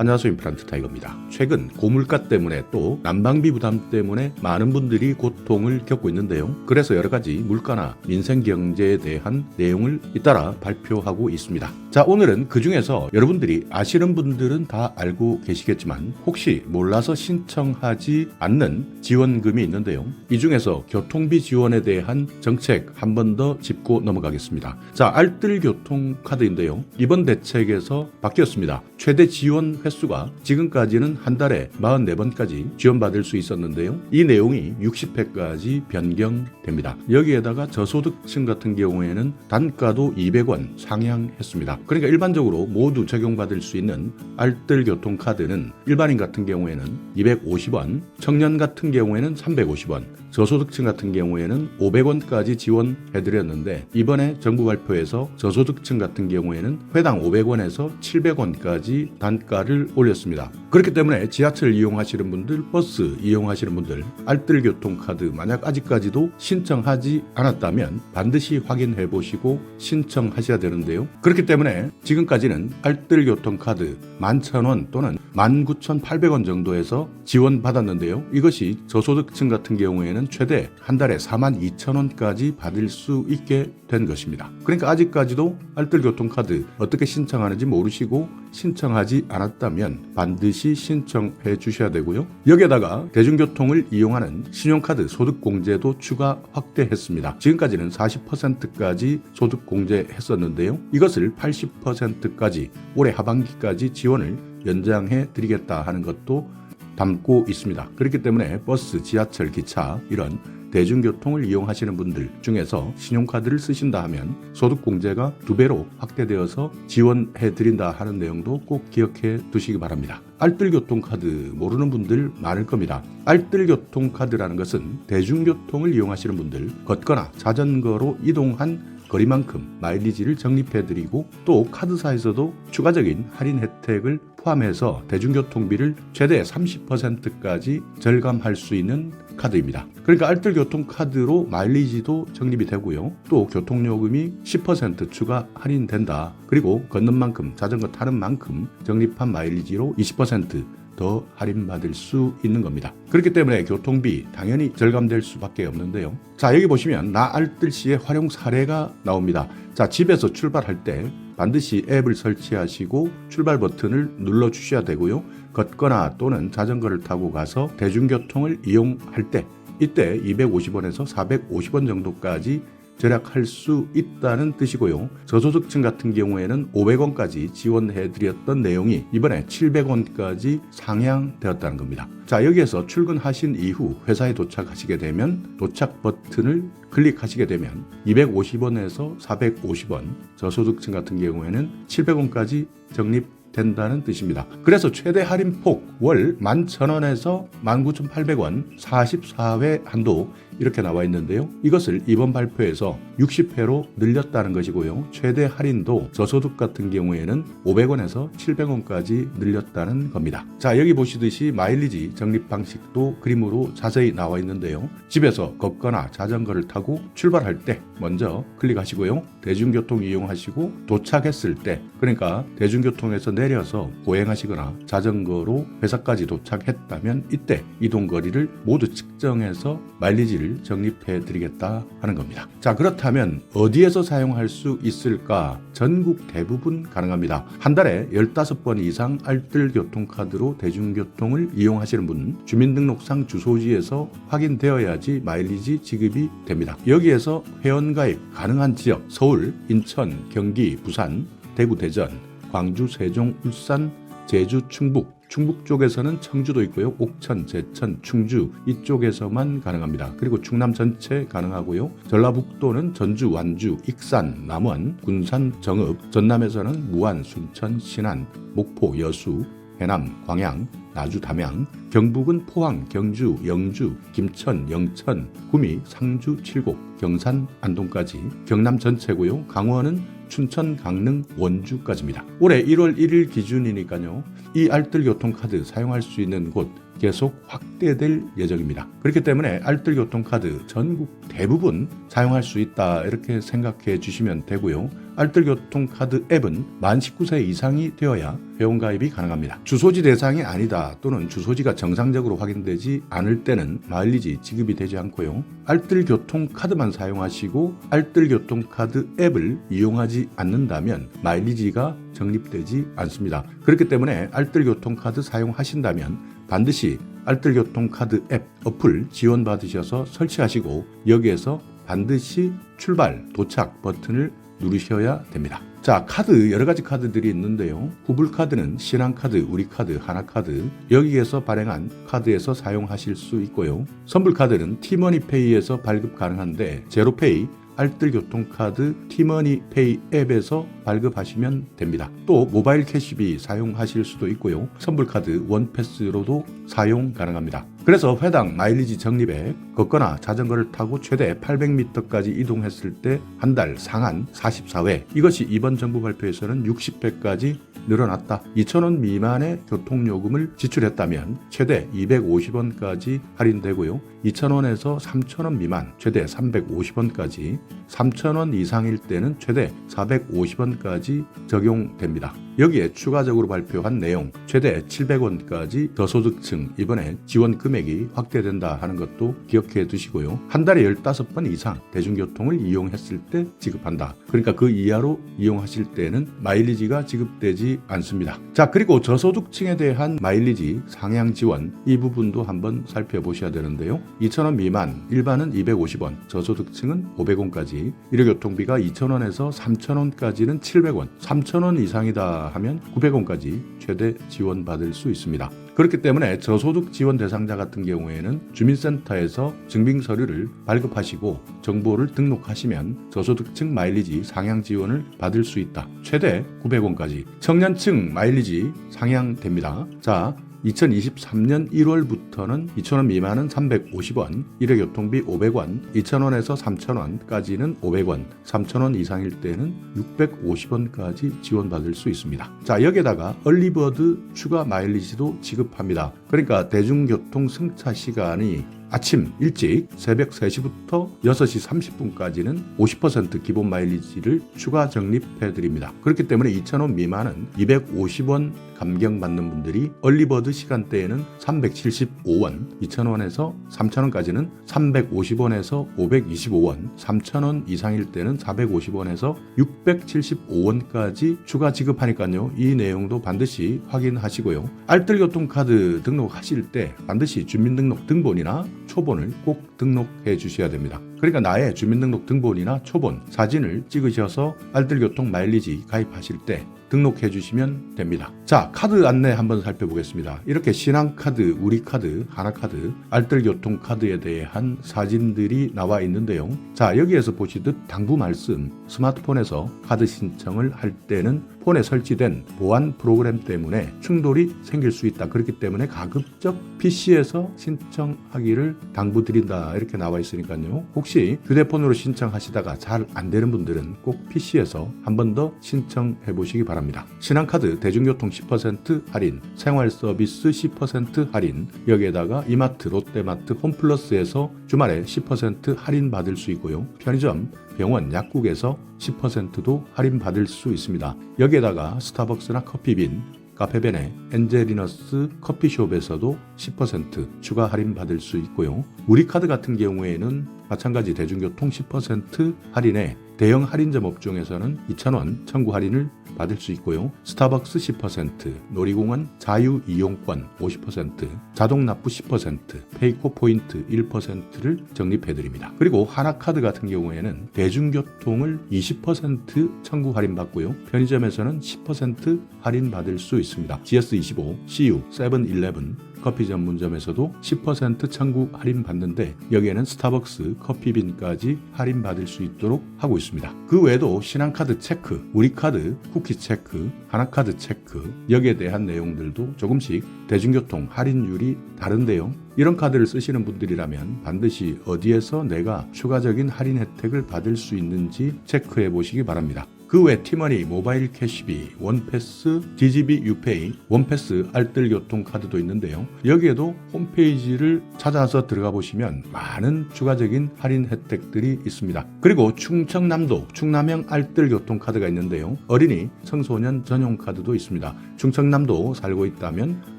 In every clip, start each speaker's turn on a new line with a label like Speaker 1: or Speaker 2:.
Speaker 1: 안녕하세요, 임플란트 타이거입니다. 최근 고물가 때문에 또 난방비 부담 때문에 많은 분들이 고통을 겪고 있는데요. 그래서 여러 가지 물가나 민생 경제에 대한 내용을 잇따라 발표하고 있습니다. 자, 오늘은 그 중에서 여러분들이 아시는 분들은 다 알고 계시겠지만 혹시 몰라서 신청하지 않는 지원금이 있는데요. 이 중에서 교통비 지원에 대한 정책 한 번 더 짚고 넘어가겠습니다. 자, 알뜰 교통카드인데요. 이번 대책에서 바뀌었습니다. 최대 지원 횟수가 지금까지는 한 달에 44번까지 지원받을 수 있었는데요. 이 내용이 60회까지 변경됩니다. 여기에다가 저소득층 같은 경우에는 단가도 200원 상향했습니다. 그러니까 일반적으로 모두 적용받을 수 있는 알뜰 교통카드는 일반인 같은 경우에는 250원, 청년 같은 경우에는 350원, 저소득층 같은 경우에는 500원까지 지원해드렸는데 이번에 정부 발표에서 저소득층 같은 경우에는 회당 500원에서 700원까지 단가를 올렸습니다. 그렇기 때문에 지하철 이용하시는 분들, 버스 이용하시는 분들, 알뜰 교통카드 만약 아직까지도 신청하지 않았다면 반드시 확인해 보시고 신청하셔야 되는데요. 그렇기 때문에 지금까지는 알뜰 교통카드 11,000원 또는 19,800원 정도에서 지원받았는데요. 이것이 저소득층 같은 경우에는 최대 한 달에 42,000원까지 받을 수 있게 된 것입니다. 그러니까 아직까지도 알뜰 교통카드 어떻게 신청하는지 모르시고 신청하지 않았다면 반드시 신청해 주셔야 되고요. 여기에다가 대중교통을 이용하는 신용카드 소득공제도 추가 확대했습니다. 지금까지는 40%까지 소득공제했었는데요. 이것을 80%까지 올해 하반기까지 지원을 연장해 드리겠다 하는 것도 담고 있습니다. 그렇기 때문에 버스, 지하철, 기차 이런 대중교통을 이용하시는 분들 중에서 신용카드를 쓰신다 하면 소득공제가 2배로 확대되어서 지원해 드린다 하는 내용도 꼭 기억해 두시기 바랍니다. 알뜰교통카드 모르는 분들 많을 겁니다. 알뜰교통카드라는 것은 대중교통을 이용하시는 분들 걷거나 자전거로 이동한 거리만큼 마일리지를 적립해드리고 또 카드사에서도 추가적인 할인 혜택을 포함해서 대중교통비를 최대 30%까지 절감할 수 있는 카드입니다. 그러니까 알뜰교통카드로 마일리지도 적립이 되고요. 또 교통요금이 10% 추가 할인된다. 그리고 걷는 만큼, 자전거 타는 만큼 적립한 마일리지로 20% 더 할인받을 수 있는 겁니다. 그렇기 때문에 교통비 당연히 절감될 수밖에 없는데요. 자, 여기 보시면 나 알뜰시의 활용 사례가 나옵니다. 자, 집에서 출발할 때 반드시 앱을 설치하시고 출발 버튼을 눌러 주셔야 되고요. 걷거나 또는 자전거를 타고 가서 대중교통을 이용할 때 이때 250원에서 450원 정도까지 절약할 수 있다는 뜻이고요. 저소득층 같은 경우에는 500원까지 지원해드렸던 내용이 이번에 700원까지 상향되었다는 겁니다. 자, 여기에서 출근하신 이후 회사에 도착하시게 되면 도착 버튼을 클릭하시게 되면 250원에서 450원, 저소득층 같은 경우에는 700원까지 적립된다는 뜻입니다. 그래서 최대 할인폭 월 11,000원에서 19,800원 44회 한도 이렇게 나와 있는데요. 이것을 이번 발표에서 60회로 늘렸다는 것이고요. 최대 할인도 저소득 같은 경우에는 500원에서 700원까지 늘렸다는 겁니다. 자, 여기 보시듯이 마일리지 적립 방식도 그림으로 자세히 나와 있는데요. 집에서 걷거나 자전거를 타고 출발할 때 먼저 클릭하시고요. 대중교통 이용하시고 도착했을 때, 그러니까 대중교통에서 내려서 보행하시거나 자전거로 회사까지 도착했다면 이때 이동거리를 모두 측정해서 마일리지를 적립해 드리겠다 하는 겁니다. 자, 그렇다면 어디에서 사용할 수 있을까? 전국 대부분 가능합니다. 한 달에 15번 이상 알뜰 교통카드로 대중교통을 이용하시는 분 주민등록상 주소지에서 확인되어야지 마일리지 지급이 됩니다. 여기에서 회원가입 가능한 지역 서울, 인천, 경기, 부산, 대구, 대전, 광주, 세종, 울산, 제주, 충북 쪽에서는 청주도 있고요. 옥천, 제천, 충주 이쪽에서만 가능합니다. 그리고 충남 전체 가능하고요. 전라북도는 전주, 완주, 익산, 남원, 군산, 정읍, 전남에서는 무안, 순천, 신안, 목포, 여수, 해남, 광양, 나주, 담양, 경북은 포항, 경주, 영주, 김천, 영천, 구미, 상주, 칠곡, 경산, 안동까지 경남 전체고요. 강원은 춘천, 강릉, 원주까지입니다. 올해 1월 1일 기준이니까요. 이 알뜰 교통카드 사용할 수 있는 곳 계속 확대될 예정입니다. 그렇기 때문에 알뜰교통카드 전국 대부분 사용할 수 있다 이렇게 생각해 주시면 되고요. 알뜰교통카드 앱은 만 19세 이상이 되어야 회원가입이 가능합니다. 주소지 대상이 아니다 또는 주소지가 정상적으로 확인되지 않을 때는 마일리지 지급이 되지 않고요. 알뜰교통카드만 사용하시고 알뜰교통카드 앱을 이용하지 않는다면 마일리지가 적립되지 않습니다. 그렇기 때문에 알뜰교통카드 사용하신다면 반드시 알뜰교통카드 앱 어플 지원받으셔서 설치하시고 여기에서 반드시 출발, 도착 버튼을 누르셔야 됩니다. 자, 카드 여러 가지 카드들이 있는데요. 후불카드는 신한카드, 우리카드, 하나카드 여기에서 발행한 카드에서 사용하실 수 있고요. 선불카드는 티머니페이에서 발급 가능한데 제로페이, 알뜰교통카드, 티머니페이 앱에서 발급하시면 됩니다. 또 모바일 캐시비 사용하실 수도 있고요. 선불카드 원패스로도 사용 가능합니다. 그래서 회당 마일리지 적립액 걷거나 자전거를 타고 최대 800m까지 이동했을 때 한 달 상한 44회 이것이 이번 정부 발표에서는 60회까지 늘어났다. 2,000원 미만의 교통요금을 지출했다면 최대 250원까지 할인되고요. 2,000원에서 3,000원 미만 최대 350원까지 3,000원 이상일 때는 최대 450원까지 적용됩니다. 여기에 추가적으로 발표한 내용 최대 700원까지 저소득층 이번에 지원 금액이 확대된다 하는 것도 기억해 두시고요. 한 달에 15번 이상 대중교통을 이용했을 때 지급한다. 그러니까 그 이하로 이용하실 때는 마일리지가 지급되지 않습니다. 자, 그리고 저소득층에 대한 마일리지 상향 지원 이 부분도 한번 살펴보셔야 되는데요. 2,000원 미만 일반은 250원, 저소득층은 500원까지 일회교통비가 2,000원에서 3,000원까지는 700원, 3,000원 이상이다 하면 900원까지 최대 지원받을 수 있습니다. 그렇기 때문에 저소득 지원 대상자 같은 경우에는 주민센터에서 증빙서류를 발급하시고 정보를 등록하시면 저소득층 마일리지 상향 지원을 받을 수 있다. 최대 900원까지. 청년층 마일리지 상향됩니다. 자, 2023년 1월부터는 2,000원 미만은 350원, 일회교통비 500원, 2,000원에서 3,000원까지는 500원, 3,000원 이상일 때는 650원까지 지원받을 수 있습니다. 자, 여기에다가 얼리버드 추가 마일리지도 지급합니다. 그러니까 대중교통 승차 시간이 아침 일찍 새벽 3시부터 6시 30분까지는 50% 기본 마일리지를 추가 적립해 드립니다. 그렇기 때문에 2,000원 미만은 250원 감경받는 분들이 얼리버드 시간대에는 375원, 2,000원에서 3,000원까지는 350원에서 525원, 3,000원 이상일 때는 450원에서 675원까지 추가 지급하니까요. 이 내용도 반드시 확인하시고요. 알뜰교통카드 등록하실 때 반드시 주민등록 등본이나 초본을 꼭 등록해 주셔야 됩니다. 그러니까 나의 주민등록 등본이나 초본, 사진을 찍으셔서 알뜰교통 마일리지 가입하실 때 등록해 주시면 됩니다. 자, 카드 안내 한번 살펴보겠습니다. 이렇게 신한카드, 우리카드, 하나카드, 알뜰교통카드에 대한 사진들이 나와 있는데요. 자, 여기에서 보시듯 당부 말씀, 스마트폰에서 카드 신청을 할 때는 폰에 설치된 보안 프로그램 때문에 충돌이 생길 수 있다. 그렇기 때문에 가급적 PC에서 신청하기를 당부드린다. 이렇게 나와 있으니까요. 혹시 휴대폰으로 신청하시다가 잘 안 되는 분들은 꼭 PC에서 한 번 더 신청해 보시기 바랍니다. 신한카드 대중교통 10% 할인, 생활서비스 10% 할인, 여기에다가 이마트, 롯데마트, 홈플러스에서 주말에 10% 할인 받을 수 있고요. 편의점, 병원, 약국에서 10%도 할인 받을 수 있습니다. 여기에다가 스타벅스나 커피빈, 카페벤의 엔젤리너스 커피숍에서도 10% 추가 할인 받을 수 있고요. 우리카드 같은 경우에는 마찬가지 대중교통 10% 할인에 대형 할인점 업종에서는 2,000원 청구 할인을 받을 수 있고요. 스타벅스 10%, 놀이공원 자유이용권 50%, 자동납부 10%, 페이코 포인트 1%를 적립해드립니다. 그리고 하나카드 같은 경우에는 대중교통을 20% 청구 할인받고요. 편의점에서는 10% 할인받을 수 있습니다. GS25, CU, 세븐일레븐, 커피 전문점에서도 10% 청구 할인 받는데 여기에는 스타벅스 커피빈까지 할인 받을 수 있도록 하고 있습니다. 그 외에도 신한카드 체크, 우리카드 쿠키 체크, 하나카드 체크 여기에 대한 내용들도 조금씩 대중교통 할인율이 다른데요. 이런 카드를 쓰시는 분들이라면 반드시 어디에서 내가 추가적인 할인 혜택을 받을 수 있는지 체크해 보시기 바랍니다. 그 외 티머니, 모바일 캐시비, 원패스, DGB 유페이, 원패스 알뜰 교통카드도 있는데요. 여기에도 홈페이지를 찾아서 들어가 보시면 많은 추가적인 할인 혜택들이 있습니다. 그리고 충청남도 충남형 알뜰 교통카드가 있는데요. 어린이, 청소년 전용 카드도 있습니다. 충청남도 살고 있다면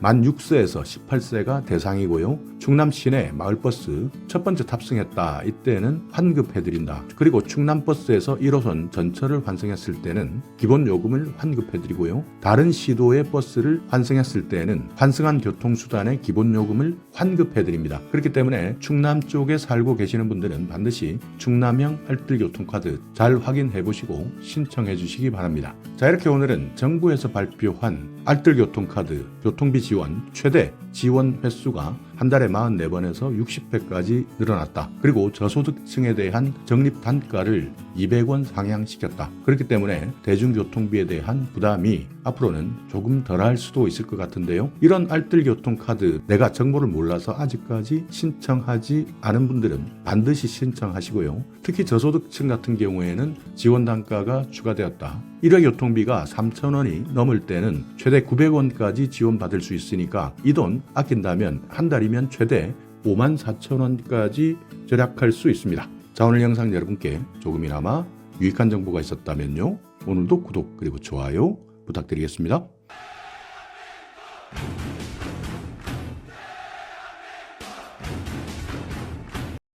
Speaker 1: 만 6세에서 18세가 대상이고요. 충남 시내 마을버스 첫 번째 탑승했다. 이때는 환급해드린다. 그리고 충남버스에서 1호선 전철을 환승했을 때는 기본 요금을 환급해드리고요. 다른 시도의 버스를 환승했을 때는 환승한 교통수단의 기본 요금을 환급해드립니다. 그렇기 때문에 충남 쪽에 살고 계시는 분들은 반드시 충남형 알뜰 교통카드 잘 확인해 보시고 신청해 주시기 바랍니다. 자, 이렇게 오늘은 정부에서 발표한 알뜰 교통카드 교통비 지원 최대 지원 횟수가 한 달에 44번에서 60회까지 늘어났다. 그리고 저소득층에 대한 적립 단가를 200원 상향시켰다. 그렇기 때문에 대중교통비에 대한 부담이 앞으로는 조금 덜할 수도 있을 것 같은데요. 이런 알뜰 교통카드 내가 정보를 몰라서 아직까지 신청하지 않은 분들은 반드시 신청하시고요. 특히 저소득층 같은 경우에는 지원 단가가 추가되었다. 1회 교통비가 3,000원이 넘을 때는 최대 900원까지 지원받을 수 있으니까 이 돈 아낀다면 한 달이면 최대 54,000원까지 절약할 수 있습니다. 자, 오늘 영상 여러분께 조금이나마 유익한 정보가 있었다면요. 오늘도 구독 그리고 좋아요 부탁드리겠습니다.